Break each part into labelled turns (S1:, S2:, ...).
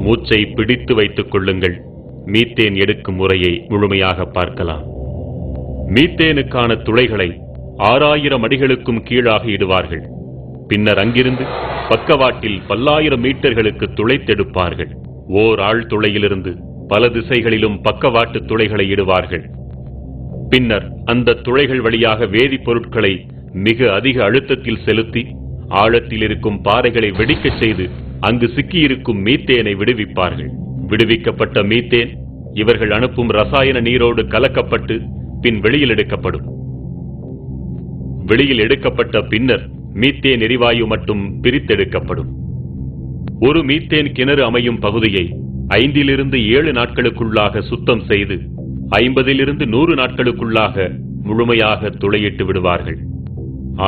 S1: மூச்சை பிடித்து வைத்துக் கொள்ளுங்கள். மீத்தேன் எடுக்கும் முறையை முழுமையாக பார்க்கலாம். மீத்தேனுக்கான துளைகளை 6000 அடிகளுக்கும் கீழாக இடுவார்கள். பின்னர் அங்கிருந்து பக்கவாட்டில் பல்லாயிரம் மீட்டர்களுக்கு துளைத்தெடுப்பார்கள். ஓர் ஆழ் துளையிலிருந்து பல திசைகளிலும் பக்கவாட்டு துளைகளை இடுவார்கள். பின்னர் அந்த துளைகள் வழியாக வேதிப்பொருட்களை மிக அதிக அழுத்தத்தில் செலுத்தி ஆழத்தில் இருக்கும் பாறைகளை வெடிக்கச் செய்து அங்கு சிக்கியிருக்கும் மீத்தேனை விடுவிப்பார்கள். விடுவிக்கப்பட்ட மீத்தேன் இவர்கள் அனுப்பும் ரசாயன நீரோடு கலக்கப்பட்டு பின் வெளியில் எடுக்கப்படும். வெளியில் எடுக்கப்பட்ட பின்னர் மீத்தேன் எரிவாயு மட்டும் பிரித்தெடுக்கப்படும். ஒரு மீத்தேன் கிணறு அமையும் பகுதியை 5 to 7 நாட்களுக்குள்ளாக சுத்தம் செய்து 50 to 100 நாட்களுக்குள்ளாக முழுமையாக துளையிட்டு விடுவார்கள்.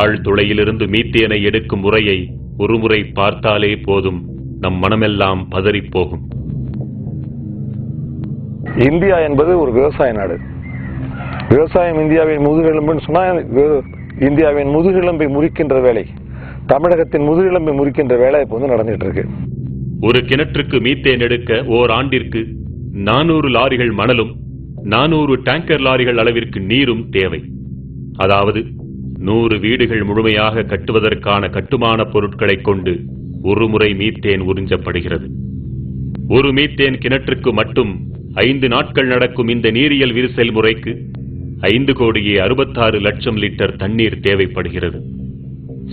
S1: ஆழ் துளையிலிருந்து மீத்தேனை எடுக்கும் முறையை ஒருமுறை பார்த்தாலே போதும், நம் மனமெல்லாம் பதறிப்போகும்.
S2: இந்தியா என்பது ஒரு விவசாய நாடு. விவசாயம் இந்தியாவின் முதுகெலும்புன்னு சொன்னா இந்தியாவின் முதுகெலும்பை முறிக்கின்ற வேலை, தமிழகத்தின் முதுகெலும்பை முறிக்கின்ற வேலை இப்போ நடந்துட்டு இருக்கு.
S1: ஒரு கிணற்றுக்கு மீத்தேன் எடுக்க ஓர் ஆண்டிற்கு 400 லாரிகள் மணலும் 400 டேங்கர் லாரிகள் அளவிற்கு நீரும் தேவை. அதாவது 100 வீடுகள் முழுமையாக கட்டுவதற்கான கட்டுமான பொருட்களை கொண்டு ஒரு முறை மீத்தேன் உறிஞ்சப்படுகிறது. ஒரு மீத்தேன் கிணற்றுக்கு மட்டும் 5 நாட்கள் நடக்கும் இந்த நீரியல் விரிசல் முறைக்கு 5,66,00,000 லிட்டர் தண்ணீர் தேவைப்படுகிறது.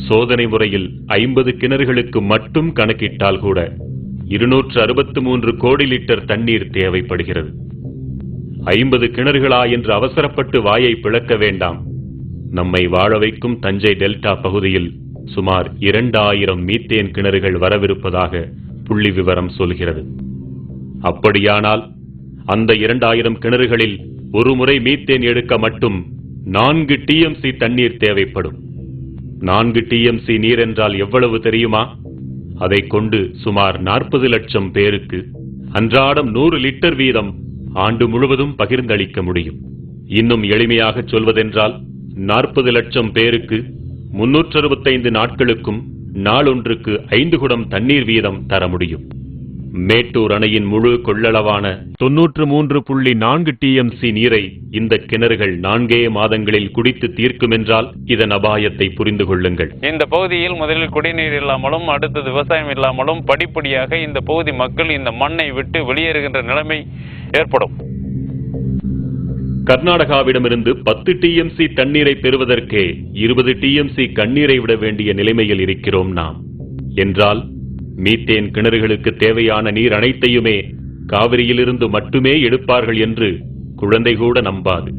S1: சோதனை முறையில் 50 கிணறுகளுக்கு மட்டும் கணக்கிட்டால் கூட 263 கோடி லிட்டர் தண்ணீர் தேவைப்படுகிறது. 50 கிணறுகளா என்று அவசரப்பட்டு வாயை பிளக்க வேண்டாம். நம்மை வாழ வைக்கும் தஞ்சை டெல்டா பகுதியில் சுமார் 2000 மீத்தேன் கிணறுகள் வரவிருப்பதாக புள்ளி விவரம் சொல்கிறது. அப்படியானால் அந்த 2000 கிணறுகளில் ஒரு முறை மீத்தேன் எடுக்க மட்டும் 4 TMC தண்ணீர் தேவைப்படும். 4 TMC நீர் என்றால் எவ்வளவு தெரியுமா? அதை கொண்டு சுமார் 40 லட்சம் பேருக்கு அன்றாடம் 100 லிட்டர் வீதம் ஆண்டு முழுவதும் பகிர்ந்தளிக்க முடியும். இன்னும் எளிமையாக சொல்வதென்றால் 40 லட்சம் பேருக்கு 365 நாட்களுக்கும் நாளொன்றுக்கு 5 குடம் தண்ணீர் வீதம் தர முடியும். மேட்டூர் அணையின் முழு கொள்ளளவான 93.4 TMC நீரை இந்த கிணறுகள் 4 மாதங்களில் குடித்து தீர்க்கும் என்றால் இதன் அபாயத்தை புரிந்து கொள்ளுங்கள்.
S3: இந்த பகுதியில் முதலில் குடிநீர் இல்லாமலும் அடுத்தது விவசாயம் இல்லாமலும் படிப்படியாக இந்த பகுதி மக்கள் இந்த மண்ணை விட்டு வெளியேறுகின்ற நிலைமை ஏற்படும்.
S1: கர்நாடகாவிடமிருந்து 10 TMC தண்ணீரை பெறுவதற்கே 20 TMC கண்ணீரை விட வேண்டிய நிலைமையில் இருக்கிறோம் நாம். என்றால் மீத்தேன் கிணறுகளுக்கு தேவையான நீர் அனைத்தையுமே காவிரியிலிருந்து மட்டுமே எடுப்பார்கள் என்று குழந்தை கூட நம்பாது.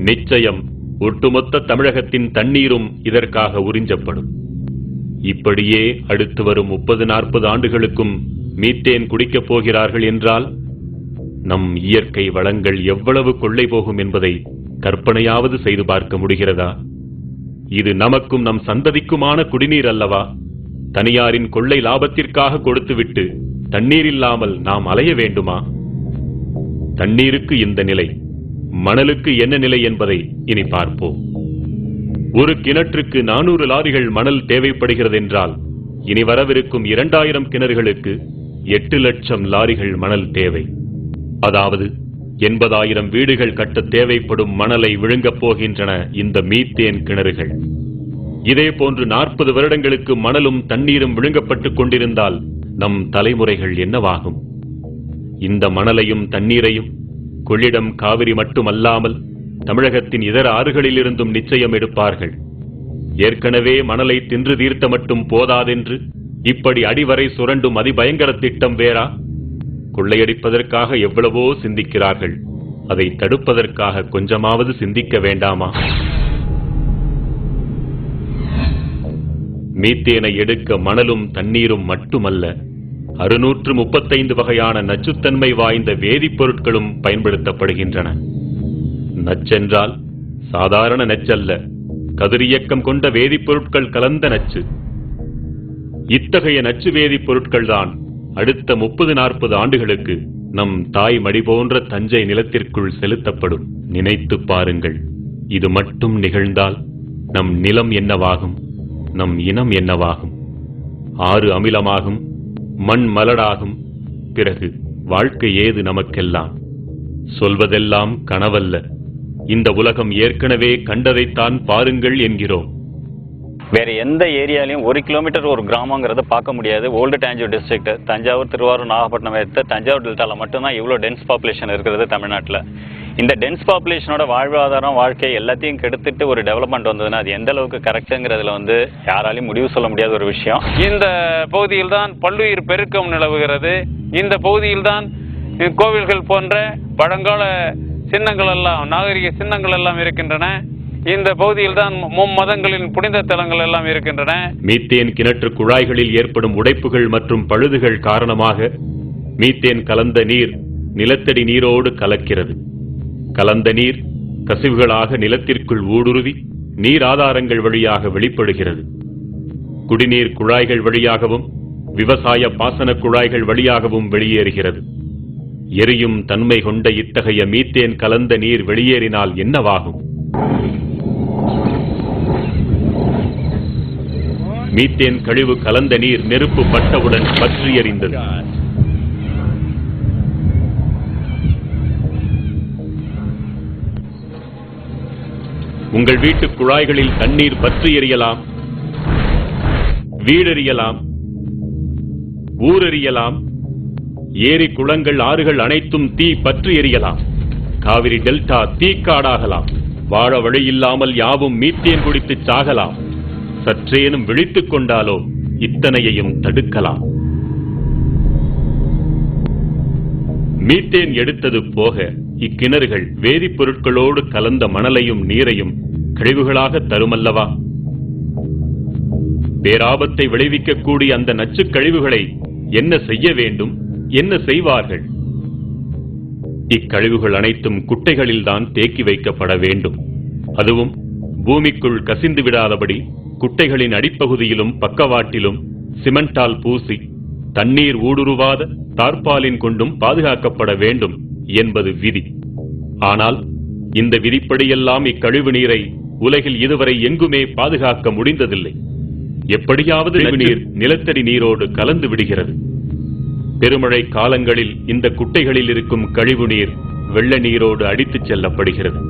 S1: நிச்சயம் ஒட்டுமொத்த தமிழகத்தின் தண்ணீரும் இதற்காக உறிஞ்சப்படும். இப்படியே அடுத்து வரும் 30-40 ஆண்டுகளுக்கும் மீத்தேன் குடிக்கப் போகிறார்கள் என்றால் நம் இயற்கை வளங்கள் எவ்வளவு கொள்ளை போகும் என்பதை கற்பனையாவது செய்து பார்க்க முடிகிறதா? இது நமக்கும் நம் சந்ததிக்குமான குடிநீர் அல்லவா? தனியாரின் கொள்ளை லாபத்திற்காக கொடுத்துவிட்டு தண்ணீர் இல்லாமல் நாம் அலைய வேண்டுமா? தண்ணீருக்கு இந்த நிலை, மணலுக்கு என்ன நிலை என்பதை இனி பார்ப்போம். ஒரு கிணற்றுக்கு 400 லாரிகள் மணல் தேவைப்படுகிறது என்றால் இனி வரவிருக்கும் 2000 கிணறுகளுக்கு 8 லட்சம் லாரிகள் மணல் தேவை. அதாவது 80,000 வீடுகள் கட்ட தேவைப்படும் மணலை விழுங்கப் போகின்றன இந்த மீத்தேன் கிணறுகள். இதே போன்று 40 வருடங்களுக்கு மணலும் தண்ணீரும் விழுங்கப்பட்டுக் கொண்டிருந்தால் நம் தலைமுறைகள் என்னவாகும்? இந்த மணலையும் தண்ணீரையும் கொள்ளிடம் காவிரி மட்டுமல்லாமல் தமிழகத்தின் இதர ஆறுகளிலிருந்தும் நிச்சயம் எடுப்பார்கள். ஏற்கனவே மணலை தின்று தீர்த்த மட்டும் போதாதென்று இப்படி அடிவரை சுரண்டும் அதிபயங்கர திட்டம் வேறா? கொள்ளையடிப்பதற்காக எவ்வளவோ சிந்திக்கிறார்கள், அதை தடுப்பதற்காக கொஞ்சமாவது சிந்திக்க வேண்டாமா? மீத்தேனை எடுக்க மணலும் தண்ணீரும் மட்டுமல்ல, 635 வகையான நச்சுத்தன்மை வாய்ந்த வேதிப்பொருட்களும் பயன்படுத்தப்படுகின்றன. நச்சென்றால் சாதாரண நச்சல்ல, கதிரியக்கம் கொண்ட வேதிப்பொருட்கள் கலந்த நச்சு. இத்தகைய நச்சு வேதிப்பொருட்கள் தான் அடுத்த 30-40 ஆண்டுகளுக்கு நம் தாய் மடி போன்ற தஞ்சை நிலத்திற்குள் செலுத்தப்படும். நினைத்து பாருங்கள், இது மட்டும் நிகழ்ந்தால் நம் நிலம் என்னவாகும்? நம் இனம் என்னவாகும்? ஆறு அமிலமாகும், மண் மலடாகும், பிறகு வாழ்க்கை ஏது நமக்கெல்லாம்? சொல்வதெல்லாம் கனவல்ல, இந்த உலகம் ஏற்கனவே கண்டதைத்தான் பாருங்கள் என்கிறோம்.
S4: வேற எந்த ஏரியாலையும் 1 கிலோமீட்டர் ஒரு கிராமங்கிறத பார்க்க முடியாது. ஓல்டு தஞ்சாவூர் டிஸ்ட்ரிக்ட், தஞ்சாவூர், திருவாரூர், நாகப்பட்டினம் எடுத்து தஞ்சாவூர் டெல்டாவில் மட்டும்தான் இவ்வளோ டென்ஸ் பாப்புலேஷன் இருக்கிறது தமிழ்நாட்டில். இந்த டென்ஸ் பாப்புலேஷனோட வாழ்வாதாரம், வாழ்க்கை எல்லாத்தையும் கெடுத்துட்டு ஒரு டெவலப்மெண்ட் வந்ததுன்னா அது எந்த அளவுக்கு கரெக்டுங்கிறதுல யாராலையும் முடிவு சொல்ல முடியாத ஒரு விஷயம்.
S3: இந்த பகுதியில் தான் பல்லுயிர் பெருக்கம் நிலவுகிறது. இந்த பகுதியில் தான் கோவில்கள் போன்ற பழங்கால சின்னங்கள் எல்லாம், நாகரிக சின்னங்கள் எல்லாம் இருக்கின்றன. இந்த பகுதியில் தான் மும்மதங்களின் புனித தலங்கள் எல்லாம் இருக்கின்றன.
S1: மீத்தேன் கிணற்று குழாய்களில் ஏற்படும் உடைப்புகள் மற்றும் பழுதுகள் காரணமாக மீத்தேன் கலந்த நீர் நிலத்தடி நீரோடு கலக்கிறது. கலந்த நீர் கசிவுகளாக நிலத்திற்குள் ஊடுருவி நீர் ஆதாரங்கள் வழியாக வெளிப்படுகிறது. குடிநீர் குழாய்கள் வழியாகவும் விவசாய பாசன குழாய்கள் வழியாகவும் வெளியேறுகிறது. எரியும் தன்மை கொண்ட இத்தகைய மீத்தேன் கலந்த நீர் வெளியேறினால் என்னவாகும்? மீத்தேன் கழிவு கலந்த நீர் நெருப்பு பட்டவுடன் பற்றி எறிந்தது. உங்கள் வீட்டு குழாய்களில் தண்ணீர் பற்றி எறியலாம், வீடெறியலாம், ஊரெறியலாம், ஏரி குளங்கள் ஆறுகள் அனைத்தும் தீ பற்றி எறியலாம். காவிரி டெல்டா தீக்காடாகலாம். வாழ வழியில்லாமல் யாவும் மீத்தேன் குடித்து சாகலாம். சற்றேனும் விழித்துக் கொண்டாலோ இத்தனையையும் தடுக்கலாம். மீத்தேன் எடுத்தது போக இக்கிணறுகள் வேதிப்பொருட்களோடு கலந்த மணலையும் நீரையும் கழிவுகளாக தருமல்லவா? பேராபத்தை விளைவிக்கக்கூடிய அந்த நச்சுக் கழிவுகளை என்ன செய்ய வேண்டும், என்ன செய்வார்கள்? இக்கழிவுகள் அனைத்தும் குட்டைகளில்தான் தேக்கி வைக்கப்பட வேண்டும். அதுவும் பூமிக்குள் கசிந்து விடாதபடி குட்டைகளின் அடிப்பகுதியிலும் பக்கவாட்டிலும் சிமெண்டால் பூசி தண்ணீர் ஊடுருவாத தார்பாலின் கொண்டும் பாதுகாக்கப்பட வேண்டும் என்பது விதி. ஆனால் இந்த விதிப்படியெல்லாம் இக்கழிவு நீரை உலகில் இதுவரை எங்குமே பாதுகாக்க முடிந்ததில்லை. எப்படியாவது நீர் நிலத்தடி நீரோடு கலந்து விடுகிறது. பெருமழை காலங்களில் இந்த குட்டைகளில் இருக்கும் கழிவு நீர் வெள்ள நீரோடு அடித்துச் செல்லப்படுகிறது.